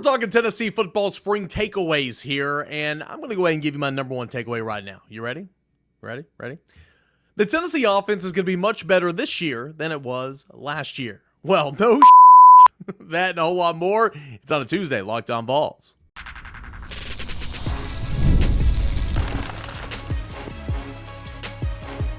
talking Tennessee football spring takeaways here, and I'm going to go ahead and give you my number one takeaway right now. You ready? Ready? The Tennessee offense is going to be much better this year than it was last year. Well, no that and a whole lot more. It's on a Tuesday, Locked On Vols.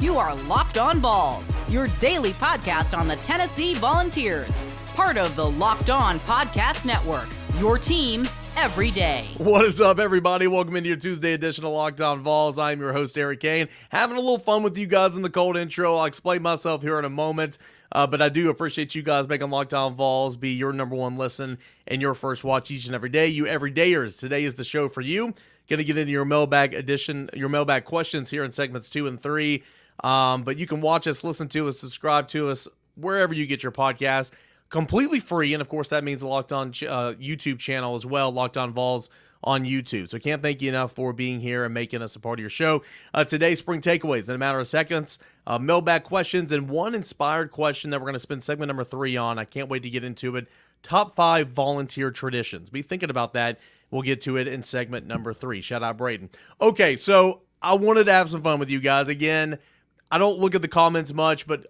You are Locked On Vols, your daily podcast on the Tennessee Volunteers. Part of the Locked On Podcast Network, your team every day. What is up, everybody? Welcome into your Tuesday edition of Locked On Vols. I'm your host, Cain. Having a little fun with you guys in the cold intro. I'll explain myself here in a moment, but I do appreciate you guys making Locked On Vols be your number one listen and your first watch each and every day. You everydayers, today is the show for you. Going to get into your mailbag edition, your mailbag questions here in segments 2 and 3. But you can watch us, listen to us, subscribe to us, wherever you get your podcast. Completely free, and of course that means the Locked On YouTube channel as well, Locked On Vols on YouTube. So can't thank you enough for being here and making us a part of your show. Today's spring takeaways in a matter of seconds, mailbag questions, and one inspired question that we're going to spend segment number 3 on. I can't wait to get into it. Top 5 volunteer traditions. Be thinking about that. We'll get to it in segment number 3. Shout out Braden. Okay, so I wanted to have some fun with you guys. Again, I don't look at the comments much, but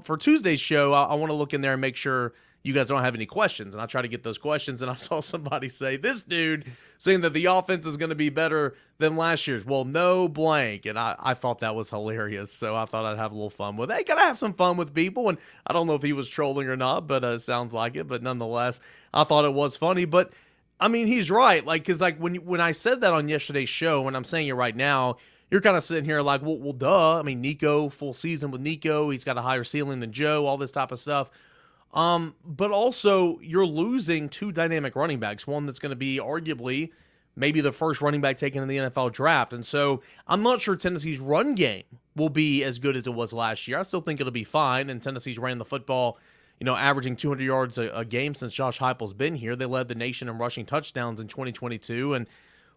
for Tuesday's show, I want to look in there and make sure you guys don't have any questions. And I try to get those questions, and I saw somebody say, this dude saying that the offense is going to be better than last year's. Well, no blank. And I thought that was hilarious, so I thought I'd have a little fun with it. Hey, gotta have some fun with people, and I don't know if he was trolling or not, but it sounds like it. But nonetheless, I thought it was funny. But, I mean, he's right. Because when I said that on yesterday's show, and I'm saying it right now, you're kind of sitting here like, well, duh. I mean, Nico, full season with Nico. He's got a higher ceiling than Joe, all this type of stuff. But also, you're losing 2 dynamic running backs, one that's going to be arguably maybe the first running back taken in the NFL draft. And so I'm not sure Tennessee's run game will be as good as it was last year. I still think it'll be fine, and Tennessee's ran the football, averaging 200 yards a game since Josh Heupel's been here. They led the nation in rushing touchdowns in 2022, and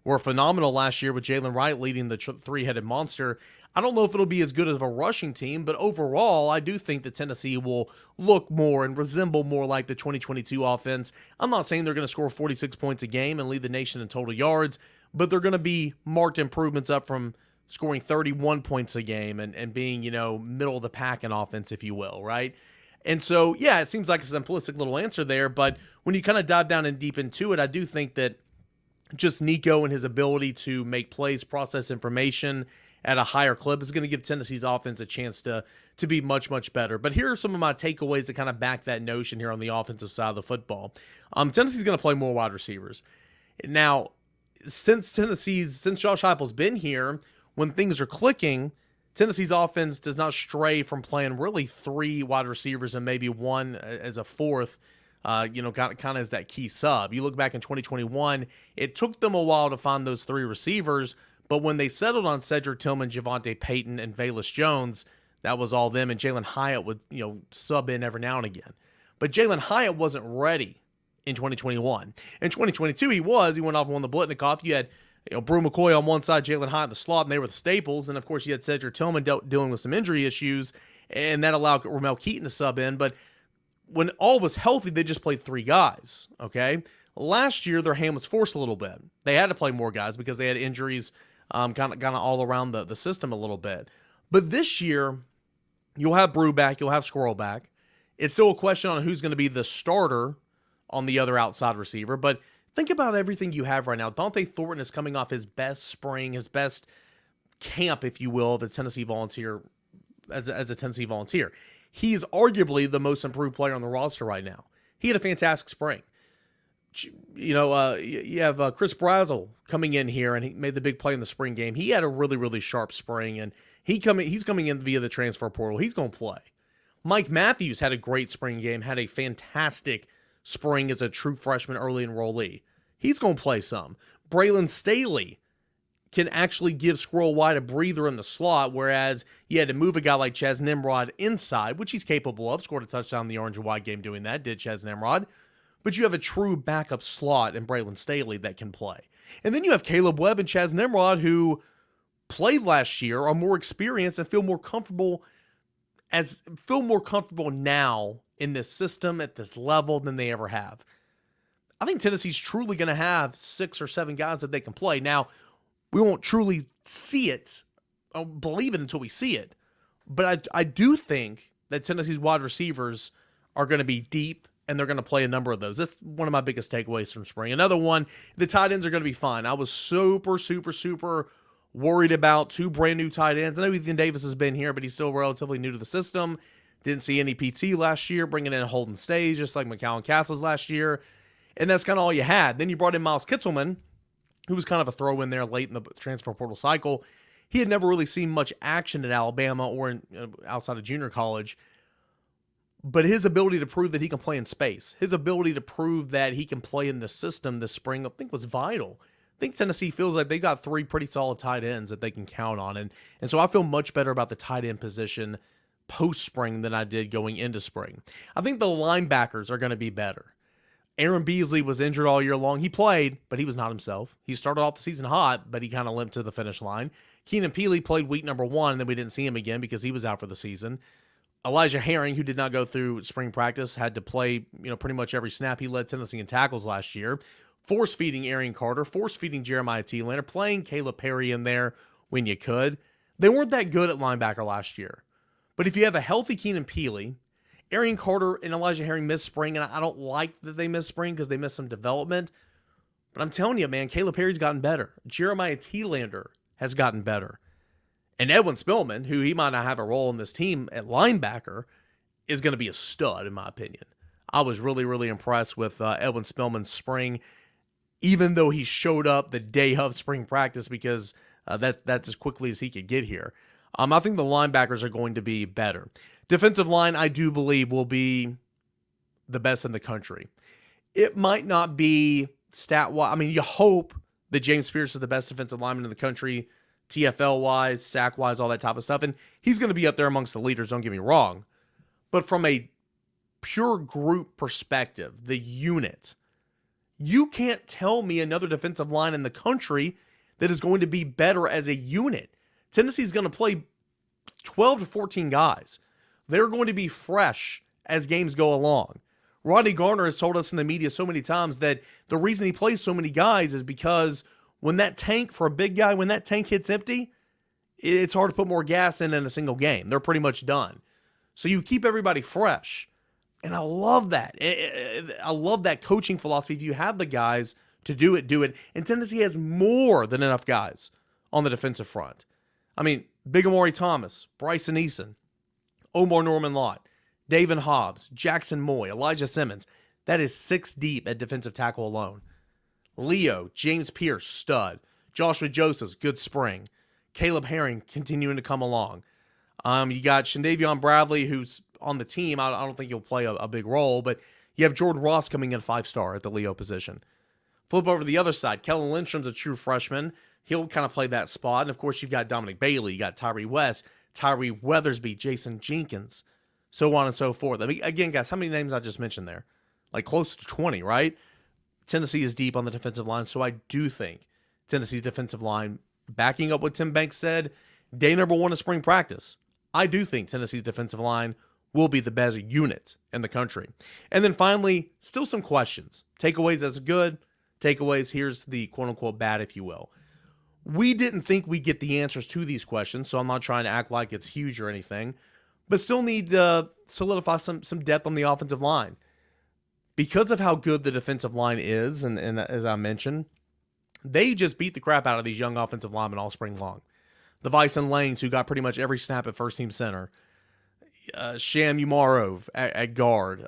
were phenomenal last year with Jaylen Wright leading the three-headed monster. I don't know if it'll be as good as a rushing team, but overall, I do think that Tennessee will look more and resemble more like the 2022 offense. I'm not saying they're going to score 46 points a game and lead the nation in total yards, but they're going to be marked improvements up from scoring 31 points a game and being, middle of the pack in offense, if you will, right? And so, yeah, it seems like a simplistic little answer there, but when you kind of dive down and deep into it, I do think that just Nico and his ability to make plays, process information at a higher clip is going to give Tennessee's offense a chance to be much, much better. But here are some of my takeaways that kind of back that notion here on the offensive side of the football. Tennessee's going to play more wide receivers. Now, since Josh Heupel's been here, when things are clicking, Tennessee's offense does not stray from playing really 3 wide receivers and maybe one as a fourth, kind of as that key sub. You look back in 2021, it took them a while to find those 3 receivers, but when they settled on Cedric Tillman, Javonte Payton, and Velus Jones, that was all them, and Jalen Hyatt would, sub in every now and again. But Jalen Hyatt wasn't ready in 2021. In 2022, he went off and won the Blitnikoff. You had Bru McCoy on one side, Jalen Hyatt in the slot, and they were the staples, and of course you had Cedric Tillman dealing with some injury issues, and that allowed Ramel Keaton to sub in, but when all was healthy, they just played 3 guys, okay? Last year, their hand was forced a little bit. They had to play more guys because they had injuries kind of all around the system a little bit. But this year, you'll have Bru back, you'll have Squirrel back. It's still a question on who's going to be the starter on the other outside receiver, but think about everything you have right now. Dante Thornton is coming off his best spring, his best camp, if you will, of the Tennessee Volunteer, as a Tennessee Volunteer. He's arguably the most improved player on the roster right now. He had a fantastic spring. You have Chris Brazzell coming in here, and he made the big play in the spring game. He had a really, really sharp spring, and he's coming in via the transfer portal. He's going to play. Mike Matthews had a great spring game, had a fantastic spring as a true freshman early enrollee. He's going to play some. Braylon Staley can actually give Squirrel White a breather in the slot, whereas you had to move a guy like Chaz Nimrod inside, which he's capable of. Scored a touchdown in the orange and white game doing that, did Chaz Nimrod. But you have a true backup slot in Braylon Staley that can play. And then you have Caleb Webb and Chaz Nimrod, who played last year, are more experienced, and feel more comfortable now in this system at this level than they ever have. I think Tennessee's truly going to have 6 or 7 guys that they can play. Now, we won't truly see it, or believe it until we see it. But I do think that Tennessee's wide receivers are going to be deep, and they're going to play a number of those. That's one of my biggest takeaways from spring. Another one, the tight ends are going to be fine. I was super worried about 2 brand new tight ends. I know Ethan Davis has been here, but he's still relatively new to the system. Didn't see any PT last year, bringing in Holden Stage, just like McCowan Castles last year. And that's kind of all you had. Then you brought in Miles Kitzelman, who was kind of a throw in there late in the transfer portal cycle. He had never really seen much action at Alabama or outside of junior college. But his ability to prove that he can play in space, his ability to prove that he can play in the system this spring, I think was vital. I think Tennessee feels like they got 3 pretty solid tight ends that they can count on. And so I feel much better about the tight end position post-spring than I did going into spring. I think the linebackers are going to be better. Aaron Beasley was injured all year long. He played, but he was not himself. He started off the season hot, but he kind of limped to the finish line. Keenan Peely played week number 1, and then we didn't see him again because he was out for the season. Elijah Herring, who did not go through spring practice, had to play, pretty much every snap. He led Tennessee in tackles last year. Force-feeding Arian Carter, force-feeding Jeremiah Thielander, playing Caleb Perry in there when you could. They weren't that good at linebacker last year. But if you have a healthy Keenan Peely, Arian Carter and Elijah Herring missed spring, and I don't like that they missed spring because they missed some development. But I'm telling you, man, Caleb Perry's gotten better. Jeremiah Thielander has gotten better. And Edwin Spillman, who he might not have a role in this team at linebacker, is going to be a stud, in my opinion. I was really impressed with Edwin Spillman's spring, even though he showed up the day of spring practice because that's as quickly as he could get here. I think the linebackers are going to be better. Defensive line, I do believe, will be the best in the country. It might not be stat-wise. I mean, you hope that James Pierce is the best defensive lineman in the country, TFL-wise, sack-wise, all that type of stuff. And he's going to be up there amongst the leaders, don't get me wrong. But from a pure group perspective, the unit, you can't tell me another defensive line in the country that is going to be better as a unit. Tennessee's going to play 12 to 14 guys. They're going to be fresh as games go along. Rodney Garner has told us in the media so many times that the reason he plays so many guys is because when that tank, for a big guy, when that tank hits empty, it's hard to put more gas in a single game. They're pretty much done. So you keep everybody fresh. And I love that. I love that coaching philosophy. If you have the guys to do it, do it. And Tennessee has more than enough guys on the defensive front. I mean, Big Amari Thomas, Bryson Eason, Omar Norman-Lott, David Hobbs, Jackson Moy, Elijah Simmons. That is 6 deep at defensive tackle alone. Leo, James Pierce, stud. Joshua Josephs, good spring. Caleb Herring continuing to come along. You got Shandavion Bradley, who's on the team. I don't think he'll play a big role, but you have Jordan Ross coming in 5-star at the Leo position. Flip over to the other side. Kellen Lindstrom's a true freshman. He'll kind of play that spot. And, of course, you've got Dominic Bailey. You got Tyree West, Tyree Weathersby, Jason Jenkins, so on and so forth. I mean, again, guys, how many names I just mentioned there? Like close to 20, right? Tennessee is deep on the defensive line, so I do think Tennessee's defensive line, backing up what Tim Banks said, day number 1 of spring practice, I do think Tennessee's defensive line will be the best unit in the country. And then finally, still some questions. Takeaways, that's good. Takeaways, here's the quote-unquote bad, if you will. We didn't think we'd get the answers to these questions, so I'm not trying to act like it's huge or anything, but still need to solidify some depth on the offensive line. Because of how good the defensive line is, and as I mentioned, they just beat the crap out of these young offensive linemen all spring long. The Vyson Lanes, who got pretty much every snap at first-team center. Sham Umarov at guard.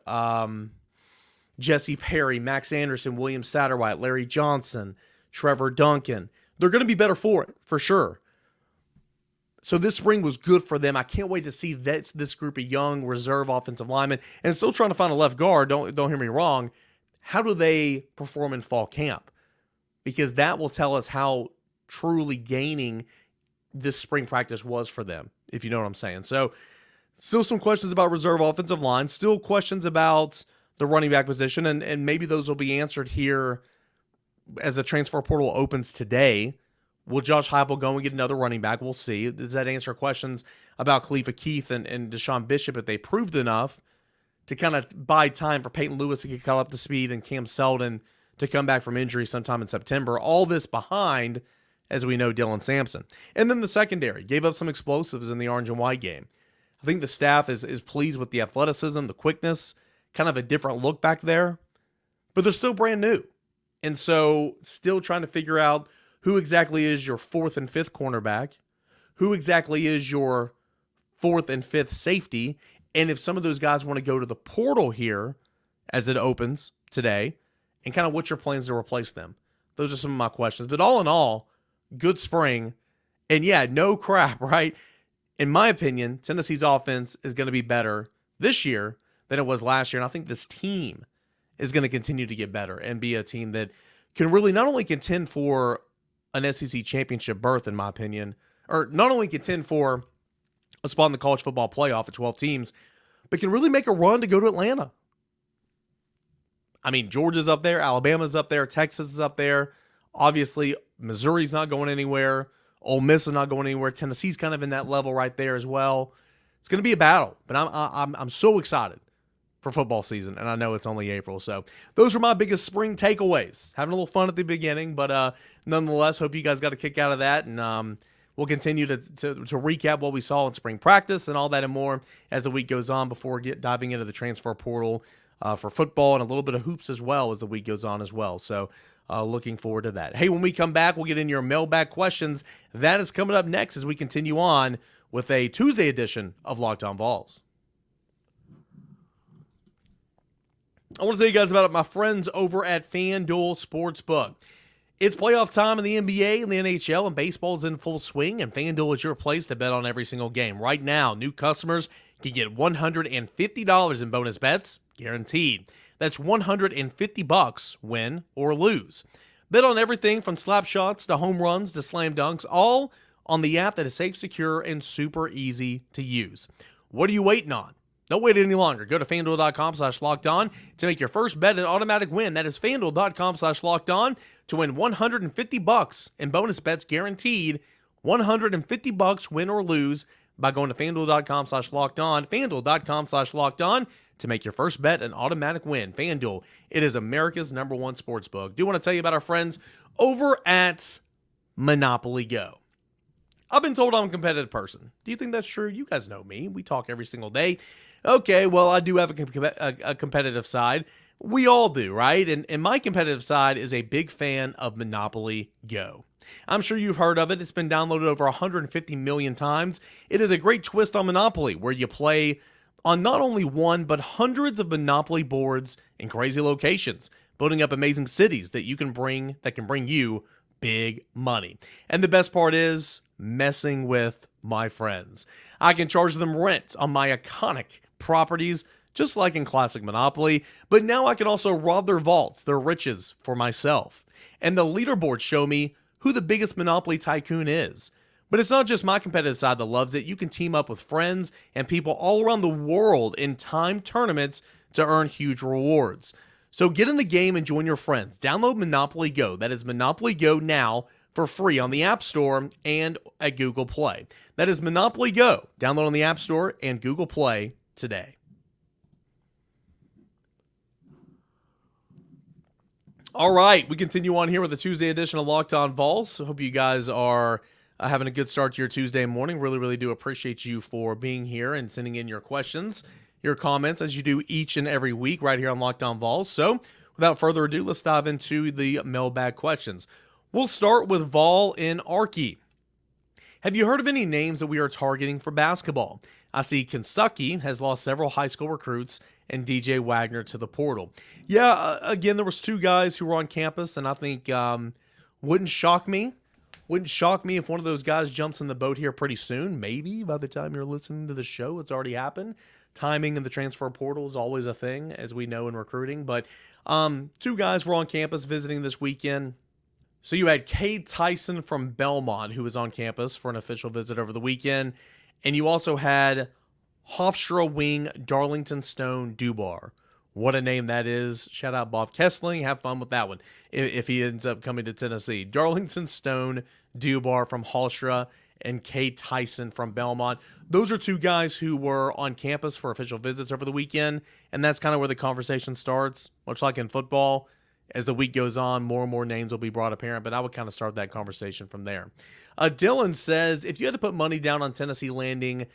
Jesse Perry, Max Anderson, William Satterwhite, Larry Johnson, Trevor Duncan. They're going to be better for it, for sure. So this spring was good for them. I can't wait to see this group of young reserve offensive linemen. And still trying to find a left guard, don't hear me wrong. How do they perform in fall camp? Because that will tell us how truly gaining this spring practice was for them, if you know what I'm saying. So still some questions about reserve offensive line. Still questions about the running back position. And maybe those will be answered here as the transfer portal opens today. Will Josh Heupel go and get another running back? We'll see. Does that answer questions about Khalifa Keith and Deshaun Bishop if they proved enough to kind of buy time for Peyton Lewis to get caught up to speed and Cam Selden to come back from injury sometime in September. All this behind, as we know, Dylan Sampson. And then the secondary gave up some explosives in the orange and white game. I think the staff is pleased with the athleticism, the quickness, kind of a different look back there, but they're still brand new. And so still trying to figure out who exactly is your 4th and 5th cornerback, who exactly is your 4th and 5th safety, and if some of those guys want to go to the portal here as it opens today, and kind of what's your plans to replace them. Those are some of my questions. But all in all, good spring. And yeah, no crap, right? In my opinion, Tennessee's offense is going to be better this year than it was last year. And I think this team is going to continue to get better and be a team that can really not only contend for an SEC championship berth, in my opinion, or not only contend for a spot in the college football playoff at 12 teams, but can really make a run to go to Atlanta. I mean, Georgia's up there, Alabama's up there, Texas is up there. Obviously, Missouri's not going anywhere. Ole Miss is not going anywhere. Tennessee's kind of in that level right there as well. It's going to be a battle, but I'm so excited for football season, and I know it's only April. So those are my biggest spring takeaways. Having a little fun at the beginning, but nonetheless, hope you guys got a kick out of that, and we'll continue to recap what we saw in spring practice and all that and more as the week goes on before diving into the transfer portal for football and a little bit of hoops as well as the week goes on as well. So looking forward to that. Hey, when we come back, we'll get in your mailbag questions. That is coming up next as we continue on with a Tuesday edition of Locked On Vols. I want to tell you guys about my friends over at FanDuel Sportsbook. It's playoff time in the NBA and the NHL, and baseball is in full swing, and FanDuel is your place to bet on every single game. Right now, new customers can get $150 in bonus bets, guaranteed. That's $150, win or lose. Bet on everything from slap shots to home runs to slam dunks, all on the app that is safe, secure, and super easy to use. What are you waiting on? Don't wait any longer. Go to FanDuel.com/lockedon to make your first bet an automatic win. That is FanDuel.com/lockedon to win $150 in bonus bets guaranteed. $150, win or lose, by going to FanDuel.com/lockedon. FanDuel.com/lockedon to make your first bet an automatic win. FanDuel, it is America's #1 sportsbook. Do want to tell you about our friends over at Monopoly Go. I've been told I'm a competitive person. Do you think that's true? You guys know me. We talk every single day. Okay, well, I do have a competitive side. We all do, right? And my competitive side is a big fan of Monopoly Go. I'm sure you've heard of it. It's been downloaded over 150 million times. It is a great twist on Monopoly where you play on not only one, but hundreds of Monopoly boards in crazy locations, building up amazing cities that can bring you big money. And the best part is messing with my friends. I can charge them rent on my iconic properties, just like in classic Monopoly, but now I can also rob their vaults, their riches, for myself. And the leaderboards show me who the biggest Monopoly tycoon is. But it's not just my competitive side that loves it. You can team up with friends and people all around the world in timed tournaments to earn huge rewards. So get in the game and join your friends. Download Monopoly Go. That is Monopoly Go now for free on the App Store and at Google Play. That is Monopoly Go. Download on the App Store and Google Play today. All right, we continue on here with the Tuesday edition of Locked On Vols. Hope you guys are having a good start to your Tuesday morning. Really do appreciate you for being here and sending in your questions, your comments, as you do each and every week right here on Locked On Vols. So without further ado, let's dive into the mailbag questions. We'll start with Vol in Archie. Have you heard of any names that we are targeting for basketball? I see Kentucky has lost several high school recruits and DJ Wagner to the portal. Yeah, again, there was 2 guys who were on campus, and I think wouldn't shock me if one of those guys jumps in the boat here pretty soon. Maybe by the time you're listening to the show, it's already happened. Timing in the transfer portal is always a thing, as we know in recruiting. But 2 guys were on campus visiting this weekend. So you had Cade Tyson from Belmont, who was on campus for an official visit over the weekend. And you also had Hofstra wing Darlington Stone Dubar. What a name that is. Shout out Bob Kessling. Have fun with that one if he ends up coming to Tennessee. Darlington Stone Dubar from Hofstra and Cade Tyson from Belmont. Those are 2 guys who were on campus for official visits over the weekend. And that's kind of where the conversation starts. Much like in football, as the week goes on, more and more names will be brought apparent, but I would kind of start that conversation from there. Dylan says, if you had to put money down on Tennessee landing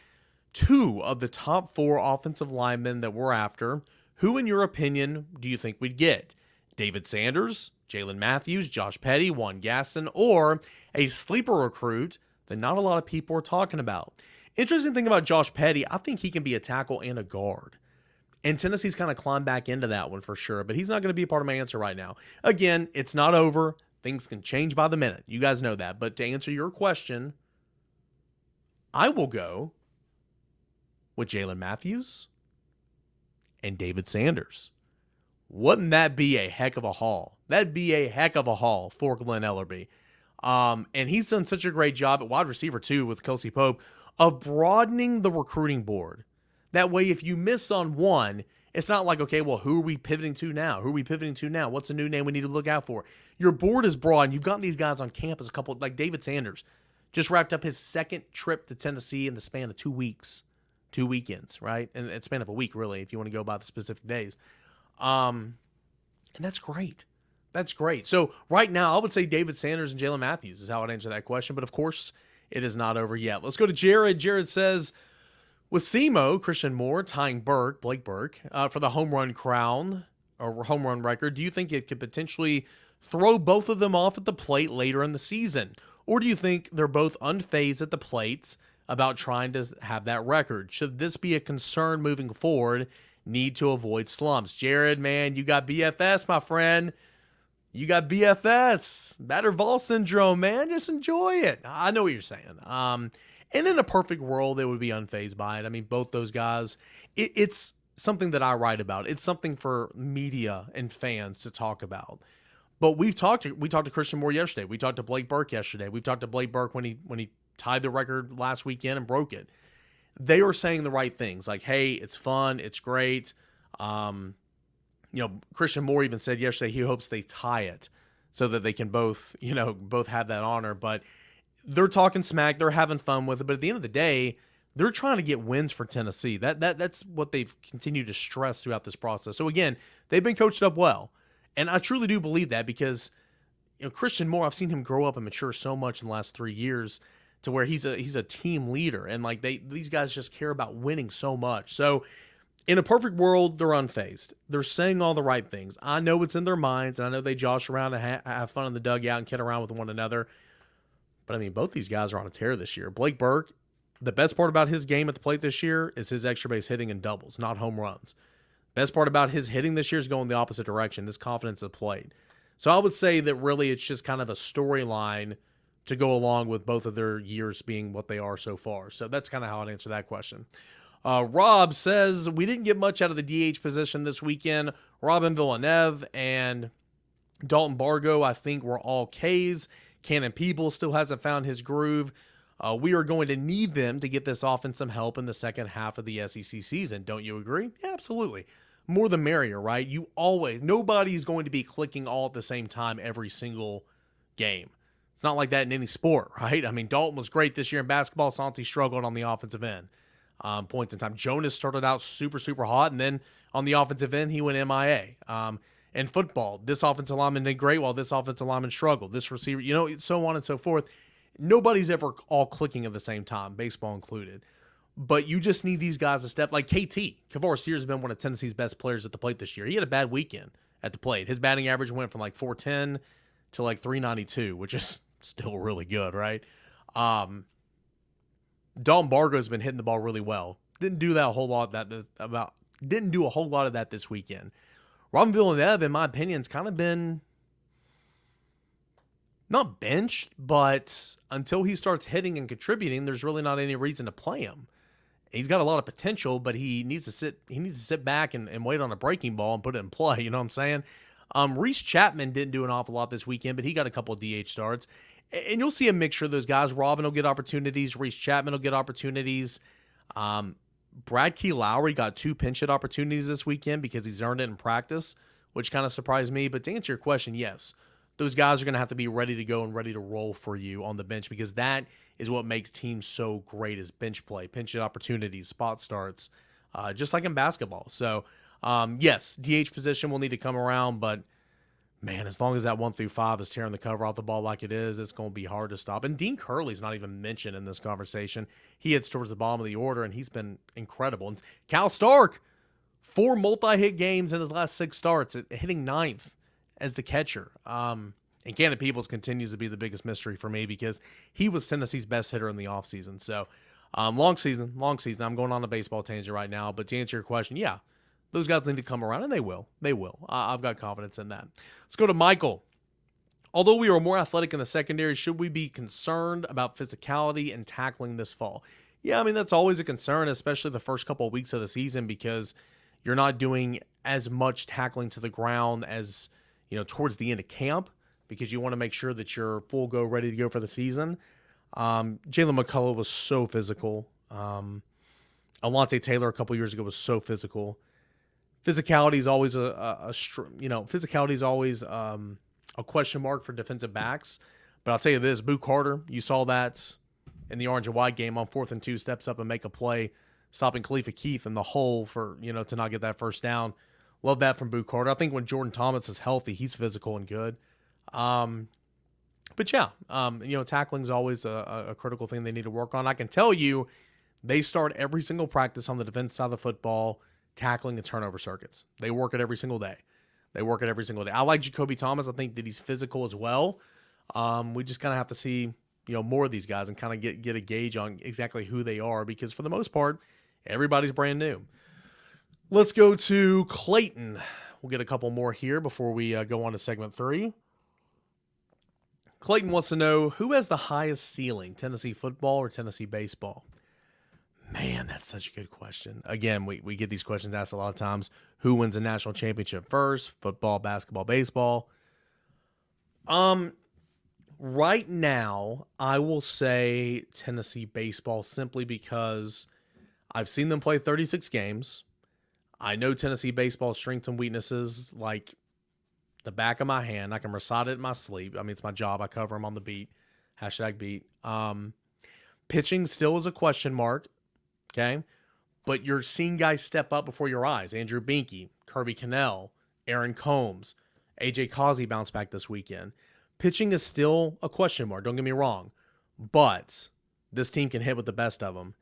2 of the top 4 offensive linemen that we're after, who, in your opinion, do you think we'd get? David Sanders, Jaylen Matthews, Josh Petty, Juan Gaston, or a sleeper recruit that not a lot of people are talking about? Interesting thing about Josh Petty, I think he can be a tackle and a guard. And Tennessee's kind of climbed back into that one for sure, but he's not going to be a part of my answer right now. Again, it's not over. Things can change by the minute. You guys know that. But to answer your question, I will go with Jaylen Matthews and David Sanders. Wouldn't that be a heck of a haul? That'd be a heck of a haul for Glenn Ellerbe. And he's done such a great job at wide receiver too with Kelsey Pope of broadening the recruiting board. That way, if you miss on one, it's not like, okay, well, who are we pivoting to now? Who are we pivoting to now? What's a new name we need to look out for? Your board is broad, and you've gotten these guys on campus, a couple, like David Sanders, just wrapped up his second trip to Tennessee in the span of 2 weeks, 2 weekends, right? And it's span of a week, really, if you want to go by the specific days. And that's great. That's great. So right now, I would say David Sanders and Jaylen Matthews is how I'd answer that question. But of course, it is not over yet. Let's go to Jared. Jared says, with SEMO, Christian Moore tying Blake Burke, for the home run crown or home run record, do you think it could potentially throw both of them off at the plate later in the season? Or do you think they're both unfazed at the plate about trying to have that record? Should this be a concern moving forward? Need to avoid slumps. Jared, man, you got BFS, my friend. You got BFS. Batter Vol syndrome, man. Just enjoy it. I know what you're saying. And in a perfect world, they would be unfazed by it. I mean, both those guys, it's something that I write about. It's something for media and fans to talk about. But we talked to Christian Moore yesterday. We talked to Blake Burke yesterday. We've talked to Blake Burke when he tied the record last weekend and broke it. They were saying the right things, like, hey, it's fun, it's great. Christian Moore even said yesterday he hopes they tie it so that they can both have that honor. But they're talking smack, they're having fun with it. But at the end of the day, they're trying to get wins for Tennessee. That's what they've continued to stress throughout this process. So again, they've been coached up well. And I truly do believe that because Christian Moore, I've seen him grow up and mature so much in the last 3 years to where he's a team leader. And like these guys just care about winning so much. So in a perfect world, they're unfazed. They're saying all the right things. I know it's in their minds, and I know they josh around and have fun in the dugout and kid around with one another. But I mean, both these guys are on a tear this year. Blake Burke, the best part about his game at the plate this year is his extra base hitting and doubles, not home runs. Best part about his hitting this year is going the opposite direction, this confidence at the plate. So I would say that really it's just kind of a storyline to go along with both of their years being what they are so far. So that's kind of how I'd answer that question. Rob says, we didn't get much out of the DH position this weekend. Robin Villeneuve and Dalton Bargo, I think, were all Ks. Cannon Peebles still hasn't found his groove. We are going to need them to get this offense some help in the second half of the SEC season. Don't you agree? Yeah, absolutely. More the merrier, right? Nobody's going to be clicking all at the same time every single game. It's not like that in any sport, right? I mean, Dalton was great this year in basketball. Santi struggled on the offensive end. Points in time. Jonas started out super, super hot, and then on the offensive end, he went MIA. In football, this offensive lineman did great while this offensive lineman struggled. This receiver, so on and so forth. Nobody's ever all clicking at the same time, baseball included. But you just need these guys to step, like KT. Kavor Sears has been one of Tennessee's best players at the plate this year. He had a bad weekend at the plate. His batting average went from like 410 to like 392, which is still really good, right? Dalton Bargo's been hitting the ball really well. Didn't do a whole lot of that this weekend. Robin Villeneuve, in my opinion, has kind of been not benched, but until he starts hitting and contributing, there's really not any reason to play him. He's got a lot of potential, but he needs to sit back and wait on a breaking ball and put it in play. You know what I'm saying? Reese Chapman didn't do an awful lot this weekend, but he got a couple of DH starts. And you'll see a mixture of those guys. Robin will get opportunities. Reese Chapman will get opportunities. Brad Key Lowry got 2 pinch hit opportunities this weekend because he's earned it in practice, which kind of surprised me. But to answer your question, yes, those guys are going to have to be ready to go and ready to roll for you on the bench because that is what makes teams so great is bench play, pinch hit opportunities, spot starts, just like in basketball. So, yes, DH position will need to come around, but man, as long as that 1 through 5 is tearing the cover off the ball like it is, it's going to be hard to stop. And Dean Curley's not even mentioned in this conversation. He hits towards the bottom of the order, and he's been incredible. And Cal Stark, 4 multi-hit games in his last 6 starts, hitting 9th as the catcher. And Cannon Peoples continues to be the biggest mystery for me because he was Tennessee's best hitter in the offseason. So, long season. I'm going on a baseball tangent right now. But to answer your question, yeah, those guys need to come around, and they will. They will. I've got confidence in that. Let's go to Michael. Although we are more athletic in the secondary, should we be concerned about physicality and tackling this fall? Yeah, I mean, that's always a concern, especially the first couple of weeks of the season because you're not doing as much tackling to the ground as, towards the end of camp because you want to make sure that you're full go, ready to go for the season. Jaylen McCullough was so physical. Alontae Taylor a couple years ago was so physical. Physicality is always a question mark for defensive backs. But I'll tell you this, Boo Carter, you saw that in the orange and white game on 4th and 2, steps up and make a play, stopping Khalifa Keith in the hole for, to not get that first down. Love that from Boo Carter. I think when Jordan Thomas is healthy, he's physical and good. But yeah, tackling is always a critical thing they need to work on. I can tell you, they start every single practice on the defense side of the football tackling and turnover circuits. They work it every single day. I like Jacoby Thomas. I think that he's physical as well. We just kind of have to see, more of these guys and kind of get a gauge on exactly who they are because for the most part, everybody's brand new. Let's go to Clayton. We'll get a couple more here before we go on to segment 3. Clayton wants to know who has the highest ceiling, Tennessee football or Tennessee baseball? Man, that's such a good question. Again, we get these questions asked a lot of times. Who wins a national championship first? Football, basketball, baseball? Right now, I will say Tennessee baseball simply because I've seen them play 36 games. I know Tennessee baseball's strengths and weaknesses like the back of my hand. I can recite it in my sleep. I mean, it's my job. I cover them on the beat. #beat. Pitching still is a question mark. Okay, but you're seeing guys step up before your eyes. Andrew Binky, Kirby Cannell, Aaron Combs, A.J. Causey bounced back this weekend. Pitching is still a question mark, don't get me wrong, but this team can hit with the best of them.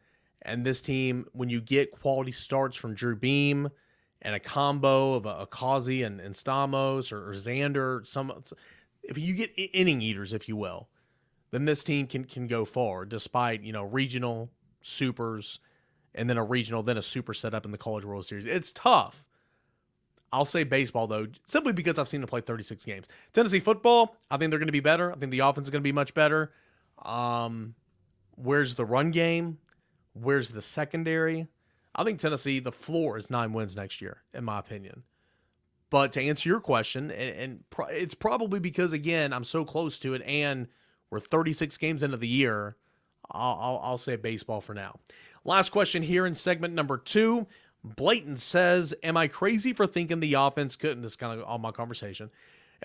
And this team, when you get quality starts from Drew Beam and a combo of a Causey and Stamos or Xander, if you get inning eaters, if you will, then this team can go far despite, regional supers, and then a regional, then a super setup in the College World Series. It's tough. I'll say baseball, though, simply because I've seen them play 36 games. Tennessee football, I think they're going to be better. I think the offense is going to be much better. Where's the run game? Where's the secondary? I think Tennessee, the floor is 9 wins next year, in my opinion. But to answer your question, and it's probably because, again, I'm so close to it, and we're 36 games into the year, I'll say baseball for now. Last question here in segment number 2. Blayton says, am I crazy for thinking the offense could, and this is kind of all my conversation,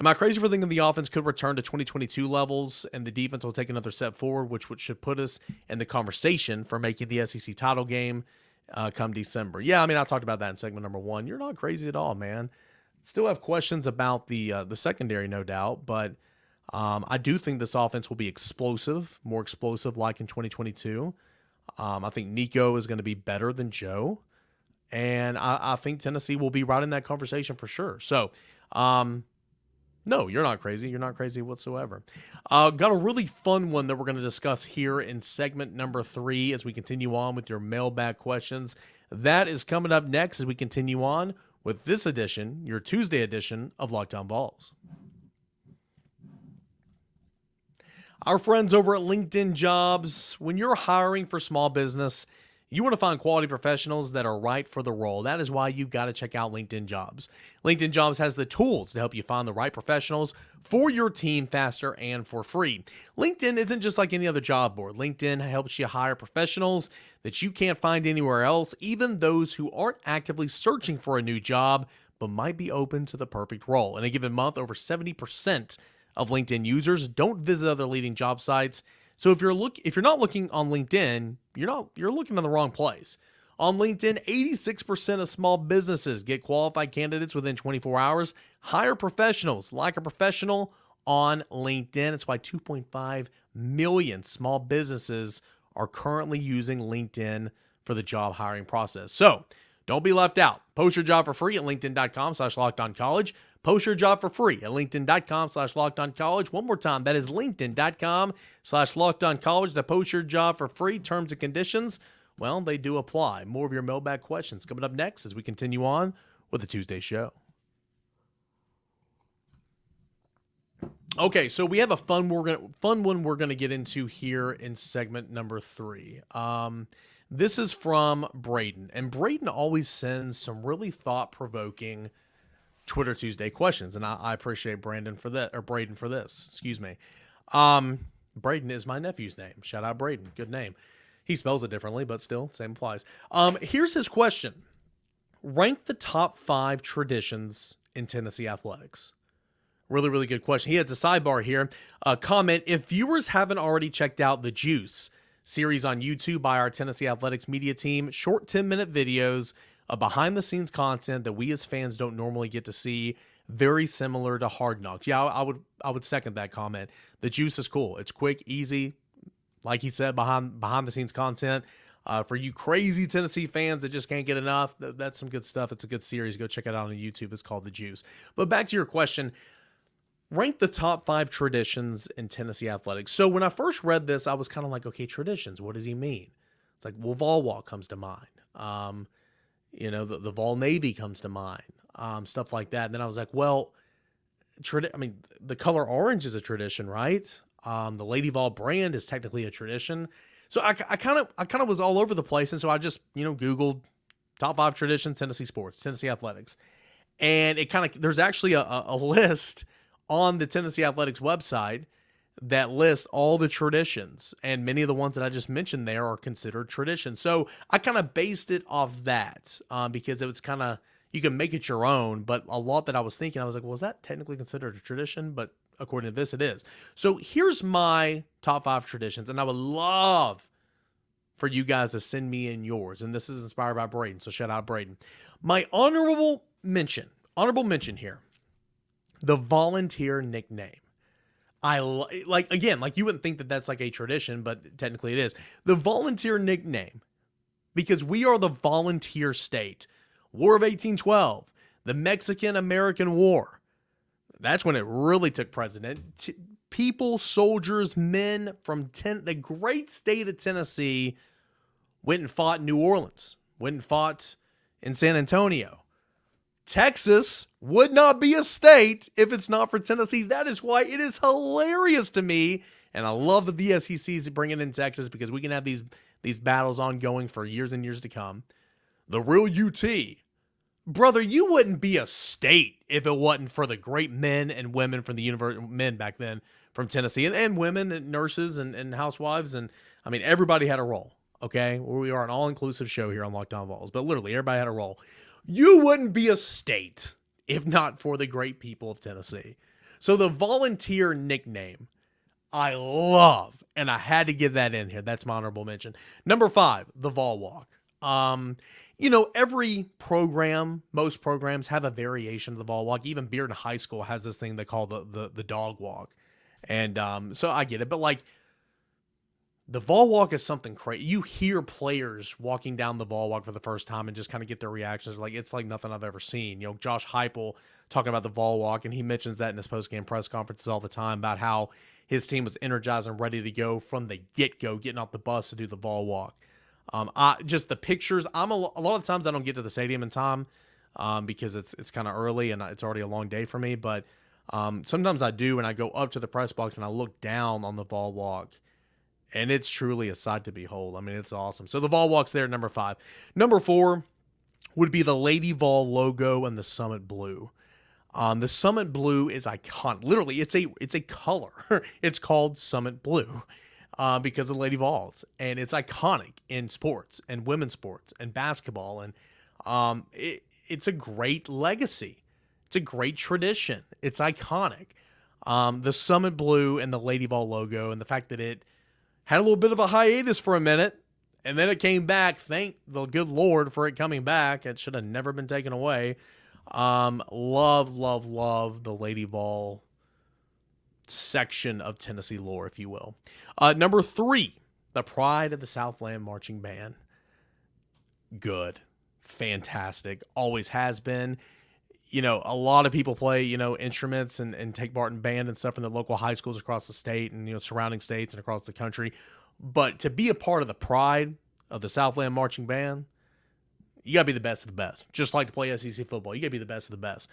am I crazy for thinking the offense could return to 2022 levels and the defense will take another step forward, which should put us in the conversation for making the SEC title game come December? Yeah, I mean, I talked about that in segment number 1. You're not crazy at all, man. Still have questions about the secondary, no doubt, but I do think this offense will be explosive, more explosive like in 2022. I think Nico is going to be better than Joe. And I think Tennessee will be right in that conversation for sure. So, no, you're not crazy. You're not crazy whatsoever. Got a really fun one that we're going to discuss here in segment number 3 as we continue on with your mailbag questions. That is coming up next as we continue on with this edition, your Tuesday edition of Locked On Vols. Our friends over at LinkedIn Jobs, when you're hiring for small business, you want to find quality professionals that are right for the role. That is why you've got to check out LinkedIn Jobs. LinkedIn Jobs has the tools to help you find the right professionals for your team faster and for free. LinkedIn isn't just like any other job board. LinkedIn helps you hire professionals that you can't find anywhere else, even those who aren't actively searching for a new job, but might be open to the perfect role. In a given month, over 70% of LinkedIn users don't visit other leading job sites. So if you're not looking on LinkedIn, you're looking in the wrong place. On LinkedIn, 86% of small businesses get qualified candidates within 24 hours. Hire professionals like a professional on LinkedIn. It's why 2.5 million small businesses are currently using LinkedIn for the job hiring process. So don't be left out. Post your job for free at linkedin.com/lockedoncollege. Post your job for free at linkedin.com/lockedoncollege. One more time, that is linkedin.com/lockedoncollege to post your job for free. Terms and conditions, well, they do apply. More of your mailbag questions coming up next as we continue on with the Tuesday show. Okay, so we have a fun one we're gonna get into here in segment number 3. This is from Braden, and Braden always sends some really thought-provoking Twitter Tuesday questions, and I appreciate Braden for this. Excuse me. Braden is my nephew's name. Shout out Braden, good name. He spells it differently, but still, same applies. Here's his question: rank the top 5 traditions in Tennessee athletics. Really, really good question. He has a sidebar here. Comment: if viewers haven't already checked out the Juice series on YouTube by our Tennessee Athletics media team, short 10-minute videos of behind-the-scenes content that we as fans don't normally get to see, very similar to Hard Knocks. Yeah, I would second that comment. The Juice is cool. It's quick, easy, like he said, behind-the-scenes content. For you crazy Tennessee fans that just can't get enough, that's some good stuff. It's a good series. Go check it out on YouTube. It's called The Juice. But back to your question. Rank the top 5 traditions in Tennessee athletics. So when I first read this, I was kind of like, okay, traditions, what does he mean? It's like, well, Vol Walk comes to mind. The Vol Navy comes to mind. Stuff like that. And then I was like, well, the color orange is a tradition, right? The Lady Vol brand is technically a tradition. So I kind of was all over the place. And so I just, Googled top 5 traditions, Tennessee sports, Tennessee athletics. And there's actually a list on the Tennessee Athletics website that lists all the traditions, and many of the ones that I just mentioned there are considered traditions. So I kind of based it off that because it was kind of, you can make it your own, but a lot that I was thinking, I was like, well, is that technically considered a tradition? But according to this, it is. So here's my top 5 traditions, and I would love for you guys to send me in yours, and this is inspired by Braden, so shout out Braden. My honorable mention here, the volunteer nickname. You wouldn't think that that's like a tradition, but technically it is. The volunteer nickname, because we are the volunteer state. War of 1812, the Mexican-American War. That's when it really took precedent. People, soldiers, men from the great state of Tennessee went and fought in New Orleans, went and fought in San Antonio. Texas would not be a state if it's not for Tennessee. That is why it is hilarious to me, and I love that the SEC is bringing in Texas because we can have these battles ongoing for years and years to come. The real UT. Brother, you wouldn't be a state if it wasn't for the great men and women from the university, men back then from Tennessee, and women and nurses and housewives. And I mean, everybody had a role, okay? We are an all-inclusive show here on Locked On Vols, but literally everybody had a role. You wouldn't be a state if not for the great people of Tennessee. So the volunteer nickname, I love, and I had to get that in here. That's my honorable mention. Number 5, the Vol Walk. Every program, most programs have a variation of the Vol Walk. Even Bearden High School has this thing they call the Dog Walk. And so I get it. But the Vol Walk is something crazy. You hear players walking down the Vol Walk for the first time and just kind of get their reactions. It's like nothing I've ever seen. Josh Heupel talking about the Vol Walk, and he mentions that in his post-game press conferences all the time about how his team was energized and ready to go from the get-go, getting off the bus to do the Vol Walk. Just the pictures. A lot of times I don't get to the stadium in time because it's kind of early and it's already a long day for me. But sometimes I do, and I go up to the press box and I look down on the Vol Walk. And it's truly a sight to behold. I mean, it's awesome. So the Vol Walk's there at number 5. Number 4 would be the Lady Vol logo and the Summit Blue. The Summit Blue is iconic. Literally, it's a color. It's called Summit Blue because of Lady Vols. And it's iconic in sports and women's sports and basketball. And it's a great legacy. It's a great tradition. It's iconic. The Summit Blue and the Lady Vol logo and the fact that it had a little bit of a hiatus for a minute, And then it came back. Thank the good Lord for it coming back. It should have never been taken away. Love the Lady Vol section of Tennessee lore, if you will. Number 3, the Pride of the Southland Marching Band. Good. Fantastic. Always has been. You know, a lot of people play, you know, instruments and take part in band and stuff in the local high schools across the state and, you know, surrounding states and across the country. But to be a part of the Pride of the Southland Marching Band, you got to be the best of the best. Just like to play SEC football, you got to be the best of the best.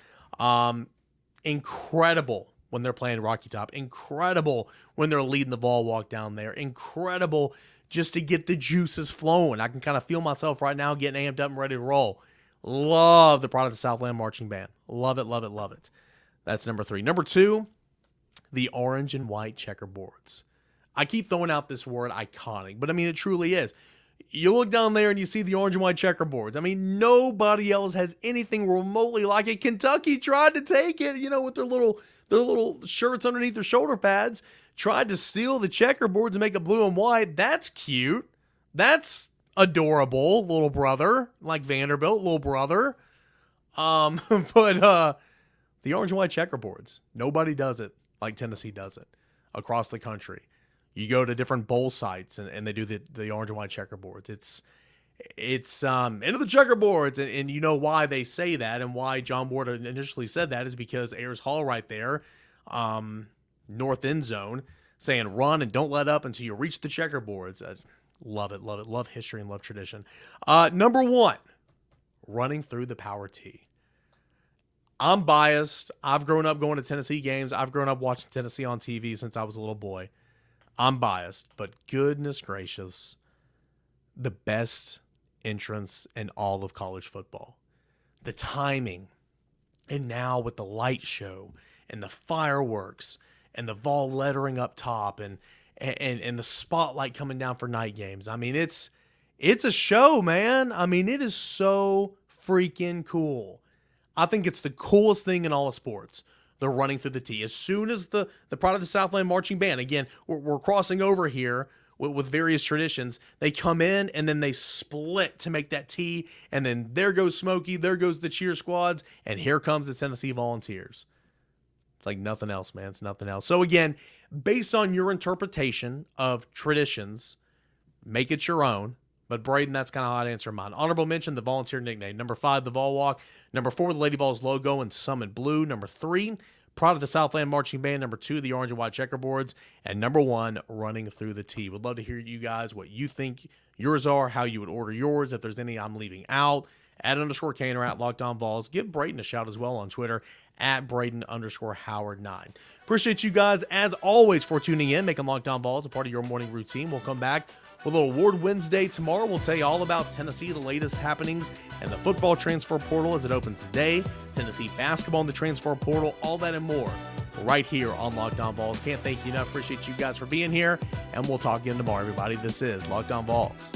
Incredible when they're playing Rocky Top. Incredible when they're leading the ball walk down there. Incredible just to get the juices flowing. I can kind of feel myself right now getting amped up and ready to roll. Love the Pride of the Southland Marching Band. Love it, love it, love it. That's number 3. Number 2, the orange and white checkerboards. I keep throwing out this word iconic, but I mean, it truly is. You look down there and you see the orange and white checkerboards. I mean, nobody else has anything remotely like it. Kentucky tried to take it, you know, with their little shirts underneath their shoulder pads, tried to steal the checkerboards and make it blue and white. That's cute. That's adorable, little brother, like Vanderbilt, little brother. But the orange and white checkerboards, nobody does it like Tennessee does it across the country. You go to different bowl sites and they do the orange and white checkerboards. It's into the checkerboards, and you know why they say that and why John Ward initially said that is because Ayers Hall right there, north end zone, saying run and don't let up until you reach the checkerboards. Love it, love it, love history and love tradition. Number 1, running through the Power T. I'm biased. I've grown up going to Tennessee games. I've grown up watching Tennessee on TV since I was a little boy. I'm biased, but goodness gracious, the best entrance in all of college football. The timing, and now with the light show and the fireworks and the Vol lettering up top and the spotlight coming down for night games. I mean, it's a show, man. I mean, it is so freaking cool. I think it's the coolest thing in all of sports. They're running through the T. As soon as the Pride of the Southland Marching Band, again, we're crossing over here with various traditions. They come in and then they split to make that T, and then there goes Smokey, there goes the cheer squads, and here comes the Tennessee Volunteers. It's like nothing else, man. It's nothing else. So again, based on your interpretation of traditions, make it your own. But Braden, that's kind of how I'd answer mine. Honorable mention, the volunteer nickname. Number 5, the Vol Walk. Number 4, the Lady Vols logo in some in blue. Number 3, Pride of the Southland Marching Band. Number 2, the orange and white checkerboards. And number 1, running through the T. Would love to hear you guys, what you think yours are, how you would order yours. If there's any I'm leaving out, @_Cain or @LockedOnVols. Give Braden a shout as well on Twitter, @Braden_Howard9. Appreciate you guys, as always, for tuning in, making Locked On Vols a part of your morning routine. We'll come back with a little Award Wednesday tomorrow. We'll tell you all about Tennessee, the latest happenings, and the football transfer portal as it opens today. Tennessee basketball in the transfer portal, all that and more right here on Locked On Vols. Can't thank you enough. Appreciate you guys for being here, and we'll talk again tomorrow, everybody. This is Locked On Vols.